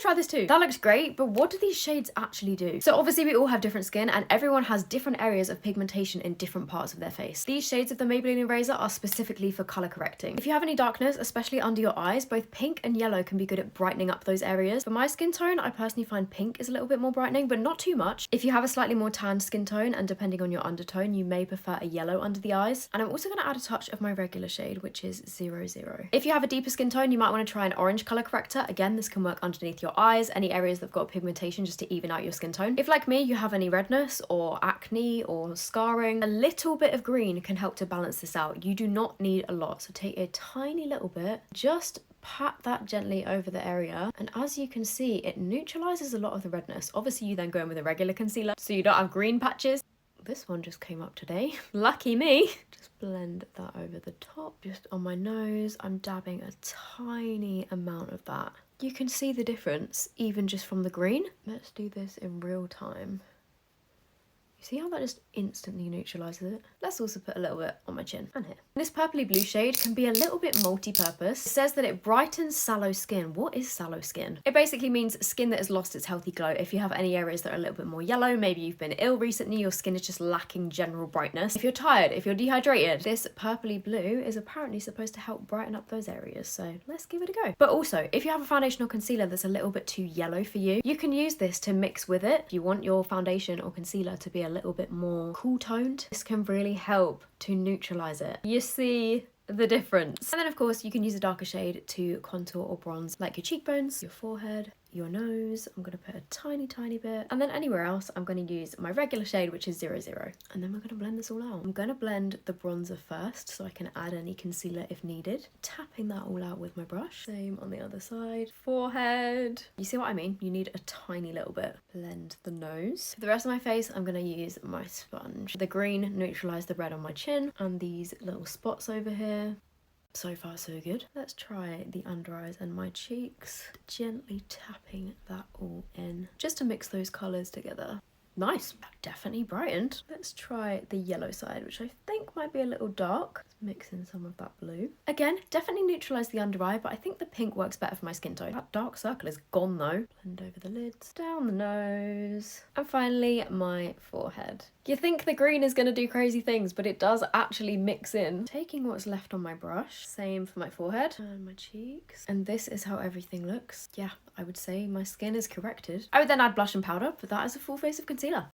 try this too. That looks great, but what do these shades actually do? So obviously we all have different skin and everyone has different areas of pigmentation in different parts of their face. These shades of the Maybelline Eraser are specifically for color correcting. If you have any darkness, especially under your eyes, both pink and yellow can be good at brightening up those areas. For my skin tone, I personally find pink is a little bit more brightening, but not too much. If you have a slightly more tan skin tone and depending on your undertone, you may prefer a yellow under the eyes. And I'm also going to add a touch of my regular shade, which is 00. If you have a deeper skin tone, you might want to try an orange color corrector. Again, this can work underneath your eyes, any areas that have got pigmentation, just to even out your skin tone. If like me, you have any redness or acne or scarring, a little bit of green can help to balance this out. You do not need a lot, so take a tiny little bit, just pat that gently over the area, and as you can see, it neutralizes a lot of the redness. Obviously you then go in with a regular concealer so you don't have green patches. This one just came up today. Lucky me. Just blend that over the top, just on my nose. I'm dabbing a tiny amount of that. You can see the difference even just from the green. Let's do this in real time. See how that just instantly neutralizes it? Let's also put a little bit on my chin and here. This purpley blue shade can be a little bit multi-purpose. It says that it brightens sallow skin. What is sallow skin? It basically means skin that has lost its healthy glow. If you have any areas that are a little bit more yellow, maybe you've been ill recently, your skin is just lacking general brightness. If you're tired, if you're dehydrated, this purpley blue is apparently supposed to help brighten up those areas. So let's give it a go. But also, if you have a foundation or concealer that's a little bit too yellow for you, you can use this to mix with it. If you want your foundation or concealer to be a little bit more cool toned, this can really help to neutralize it. You see the difference. And then of course you can use a darker shade to contour or bronze like your cheekbones, your forehead, your nose. I'm going to put a tiny bit, and then anywhere else I'm going to use my regular shade, which is 00, and then we're going to blend this all out. I'm going to blend the bronzer first so I can add any concealer if needed, tapping that all out with my brush. Same on the other side. Forehead. You see what I mean? You need a tiny little bit. Blend the nose. For the rest of my face, I'm going to use my sponge. The green neutralized the red on my chin and these little spots over here. So far so good. Let's try the under eyes and my cheeks. Gently tapping that all in just to mix those colours together. Nice, definitely brightened. Let's try the yellow side, which I think might be a little dark. Let's mix in some of that blue. Again, definitely neutralise the under eye, but I think the pink works better for my skin tone. That dark circle is gone though. Blend over the lids, down the nose, and finally my forehead. You think the green is going to do crazy things, but it does actually mix in. Taking what's left on my brush, same for my forehead and my cheeks. And this is how everything looks. Yeah, I would say my skin is corrected. I would then add blush and powder, but that is a full face of concealer.